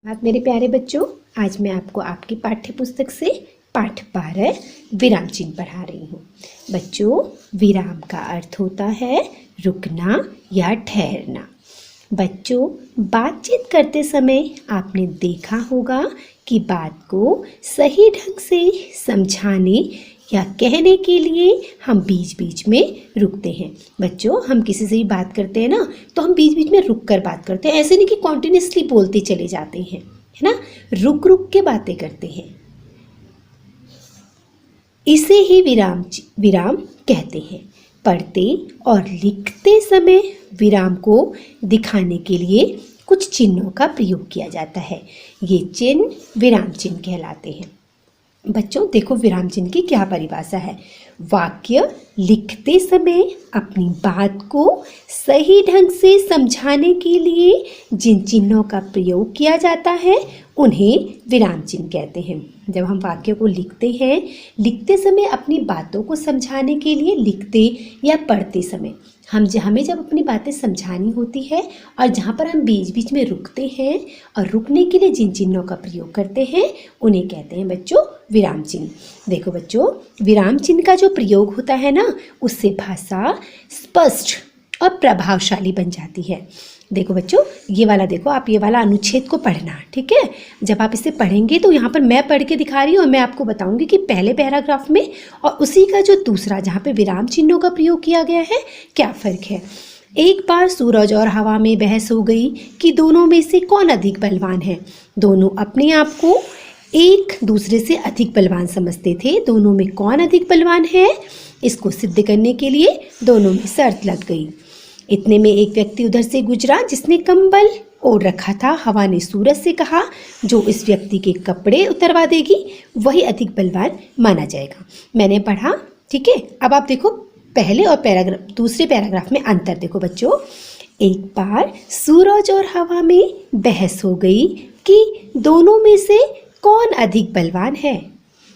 आप मेरे प्यारे बच्चों, आज मैं आपको आपकी पाठ्य पुस्तक से पाठ 12 विराम चिन्ह पढ़ा रही हूँ। बच्चों, विराम का अर्थ होता है रुकना या ठहरना। बच्चों, बातचीत करते समय आपने देखा होगा कि बात को सही ढंग से समझाने या कहने के लिए हम बीच बीच में रुकते हैं। बच्चों, हम किसी से भी बात करते हैं ना, तो हम बीच बीच में रुक कर बात करते हैं। ऐसे नहीं कि कॉन्टिन्यूसली बोलते चले जाते हैं, है ना। रुक रुक के बातें करते हैं। इसे ही विराम कहते हैं। पढ़ते और लिखते समय विराम को दिखाने के लिए कुछ चिन्हों का प्रयोग किया जाता है। ये चिन्ह विराम चिन्ह कहलाते हैं। बच्चों, देखो विराम चिन्ह की क्या परिभाषा है। वाक्य लिखते समय अपनी बात को सही ढंग से समझाने के लिए जिन चिन्हों का प्रयोग किया जाता है उन्हें विराम चिन्ह कहते हैं। जब हम वाक्य को लिखते हैं, लिखते समय अपनी बातों को समझाने के लिए लिखते या पढ़ते समय हमें जब अपनी बातें समझानी होती है और जहाँ पर हम बीच बीच में रुकते हैं और रुकने के लिए जिन चिन्हों का प्रयोग करते हैं उन्हें कहते हैं बच्चों विराम चिन्ह। देखो बच्चों, विराम चिन्ह का जो प्रयोग होता है ना, उससे भाषा स्पष्ट और प्रभावशाली बन जाती है। देखो बच्चों, ये वाला देखो, आप ये वाला अनुच्छेद को पढ़ना, ठीक है। जब आप इसे पढ़ेंगे तो यहाँ पर मैं पढ़ के दिखा रही हूँ और मैं आपको बताऊंगी कि पहले पैराग्राफ में और उसी का जो दूसरा जहाँ पे विराम चिन्हों का प्रयोग किया गया है क्या फ़र्क है। एक बार सूरज और हवा में बहस हो गई कि दोनों में से कौन अधिक बलवान है। दोनों अपने आप को एक दूसरे से अधिक बलवान समझते थे। दोनों में कौन अधिक बलवान है, इसको सिद्ध करने के लिए दोनों में शर्त लग गई। इतने में एक व्यक्ति उधर से गुजरा जिसने कंबल ओढ़ रखा था। हवा ने सूरज से कहा, जो इस व्यक्ति के कपड़े उतरवा देगी वही अधिक बलवान माना जाएगा। मैंने पढ़ा, ठीक है। अब आप देखो पहले और दूसरे पैराग्राफ में अंतर देखो बच्चों। एक बार सूरज और हवा में बहस हो गई कि दोनों में से कौन अधिक बलवान है।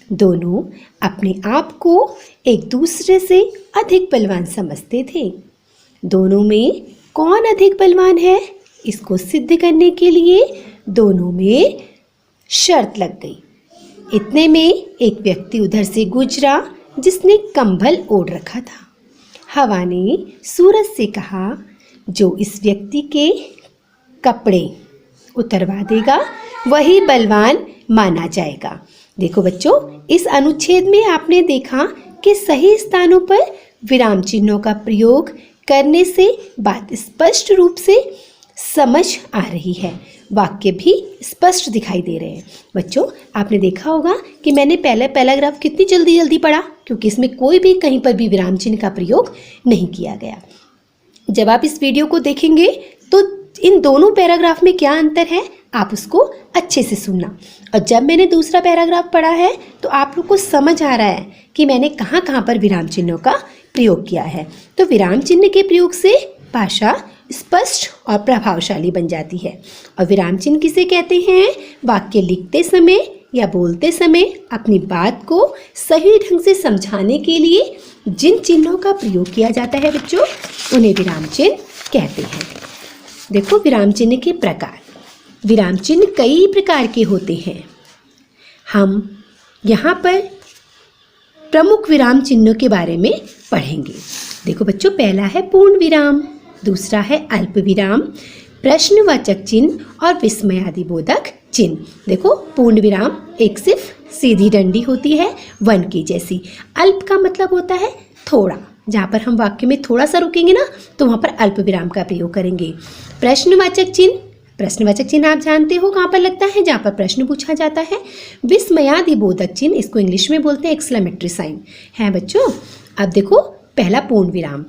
दोनों अपने आप को एक दूसरे से अधिक बलवान समझते थे। दोनों में कौन अधिक बलवान है, इसको सिद्ध करने के लिए दोनों में शर्त लग गई। इतने में एक व्यक्ति उधर से गुजरा जिसने कंबल ओढ़ रखा था। हवा ने सूरज से कहा, जो इस व्यक्ति के कपड़े उतरवा देगा वही बलवान माना जाएगा। देखो बच्चों, इस अनुच्छेद में आपने देखा कि सही स्थानों पर विराम चिन्हों का प्रयोग करने से बात स्पष्ट रूप से समझ आ रही है। वाक्य भी स्पष्ट दिखाई दे रहे हैं। बच्चों, आपने देखा होगा कि मैंने पहले पैराग्राफ कितनी जल्दी जल्दी पढ़ा, क्योंकि इसमें कोई भी कहीं पर भी विराम चिन्ह का प्रयोग नहीं किया गया। जब आप इस वीडियो को देखेंगे तो इन दोनों पैराग्राफ में क्या अंतर है आप उसको अच्छे से सुनना। और जब मैंने दूसरा पैराग्राफ पढ़ा है तो आप लोग को समझ आ रहा है कि मैंने कहाँ कहाँ पर विराम चिन्हों का प्रयोग किया है। तो विराम चिन्ह के प्रयोग से भाषा स्पष्ट और प्रभावशाली बन जाती है। और विराम चिन्ह किसे कहते हैं? वाक्य लिखते समय या बोलते समय अपनी बात को सही ढंग से समझाने के लिए जिन चिन्हों का प्रयोग किया जाता है बच्चों, उन्हें विराम चिन्ह कहते हैं। देखो विराम चिन्ह के प्रकार। विराम चिन्ह कई प्रकार के होते हैं। हम यहाँ पर प्रमुख विराम चिन्हों के बारे में पढ़ेंगे। देखो बच्चों, पहला है पूर्ण विराम, दूसरा है अल्प विराम, प्रश्नवाचक चिन्ह और विस्मयादिबोधक चिन्ह। देखो पूर्ण विराम एक सिर्फ सीधी डंडी होती है, वन की जैसी। अल्प का मतलब होता है थोड़ा, जहाँ पर हम वाक्य में थोड़ा सा रुकेंगे ना तो वहाँ पर अल्प विराम का प्रयोग करेंगे। प्रश्नवाचक चिन्ह आप जानते हो कहाँ पर लगता है, जहाँ पर प्रश्न पूछा जाता है। विस्मयादिबोधक चिन्ह, इसको इंग्लिश में बोलते हैं एक्सक्लेमेटरी साइन, है बच्चों। अब देखो पहला पूर्ण विराम,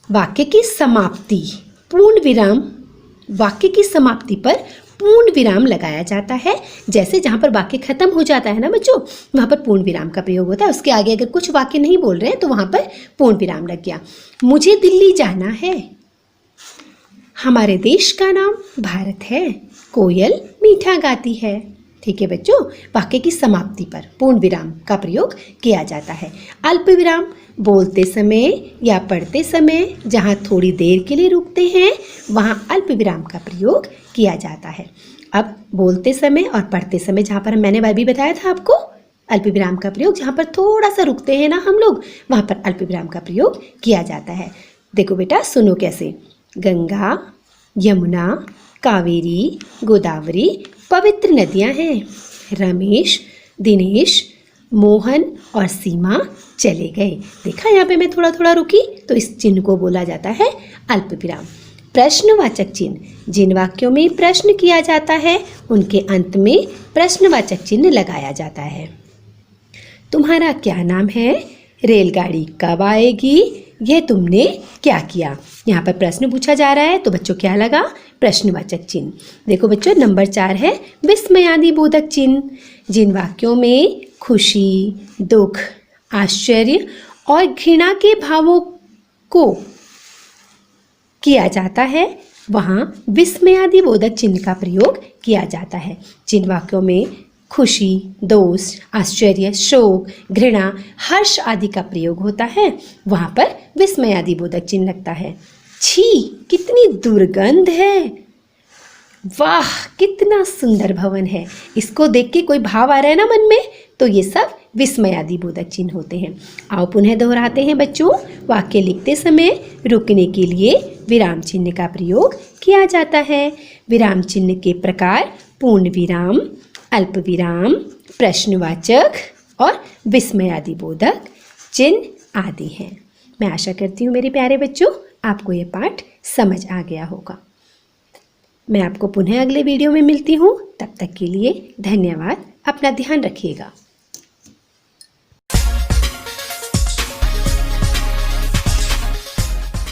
वाक्य की समाप्ति। पूर्ण विराम, वाक्य की समाप्ति पर पूर्ण विराम लगाया जाता है। जैसे जहाँ पर वाक्य खत्म हो जाता है ना बच्चों, वहाँ पर पूर्ण विराम का प्रयोग होता है। उसके आगे अगर कुछ वाक्य नहीं बोल रहे हैं तो वहाँ पर पूर्ण विराम लग गया। मुझे दिल्ली जाना है, हमारे देश का नाम भारत है, कोयल मीठा गाती है। ठीक है बच्चों, वाक्य की समाप्ति पर पूर्ण विराम का प्रयोग किया जाता है। अल्प विराम, बोलते समय या पढ़ते समय जहाँ थोड़ी देर के लिए रुकते हैं वहाँ अल्प विराम का प्रयोग किया जाता है। अब बोलते समय और पढ़ते समय, जहाँ पर मैंने अभी बताया था आपको अल्प विराम का प्रयोग, जहाँ पर थोड़ा सा रुकते हैं ना हम लोग, वहाँ पर अल्प विराम का प्रयोग किया जाता है। देखो बेटा, सुनो कैसे। गंगा, यमुना, कावेरी, गोदावरी पवित्र नदियाँ हैं। रमेश, दिनेश, मोहन और सीमा चले गए। देखा, यहाँ पे मैं थोड़ा थोड़ा रुकी, तो इस चिन्ह को बोला जाता है अल्प विराम। प्रश्नवाचक चिन्ह, जिन वाक्यों में प्रश्न किया जाता है उनके अंत में प्रश्नवाचक चिन्ह लगाया जाता है। तुम्हारा क्या नाम है? रेलगाड़ी कब आएगी? यह तुमने क्या किया? यहाँ पर प्रश्न पूछा जा रहा है, तो बच्चों क्या लगा? प्रश्नवाचक चिन्ह। देखो बच्चों, नंबर 4 है विस्मयादि बोधक चिन्ह। जिन वाक्यों में खुशी, दुख, आश्चर्य और घृणा के भावों को किया जाता है वहाँ विस्मयादि बोधक चिन्ह का प्रयोग किया जाता है। जिन वाक्यों में खुशी, दोष, आश्चर्य, शोक, घृणा, हर्ष आदि का प्रयोग होता है वहाँ पर विस्मयादि बोधक चिन्ह लगता है। छी, कितनी दुर्गंध है। वाह, कितना सुंदर भवन है। इसको देख के कोई भाव आ रहा है ना मन में, तो ये सब विस्मयादि बोधक चिन्ह होते हैं। आओ पुनः दोहराते हैं बच्चों। वाक्य लिखते समय रुकने के लिए विराम चिन्ह का प्रयोग किया जाता है। विराम चिन्ह के प्रकार पूर्ण विराम, अल्प विराम, प्रश्नवाचक और विस्मयादि बोधक चिन्ह आदि हैं। मैं आशा करती हूँ मेरे प्यारे बच्चों, आपको ये पाठ समझ आ गया होगा। मैं आपको पुनः अगले वीडियो में मिलती हूँ। तब तक के लिए धन्यवाद। अपना ध्यान रखिएगा।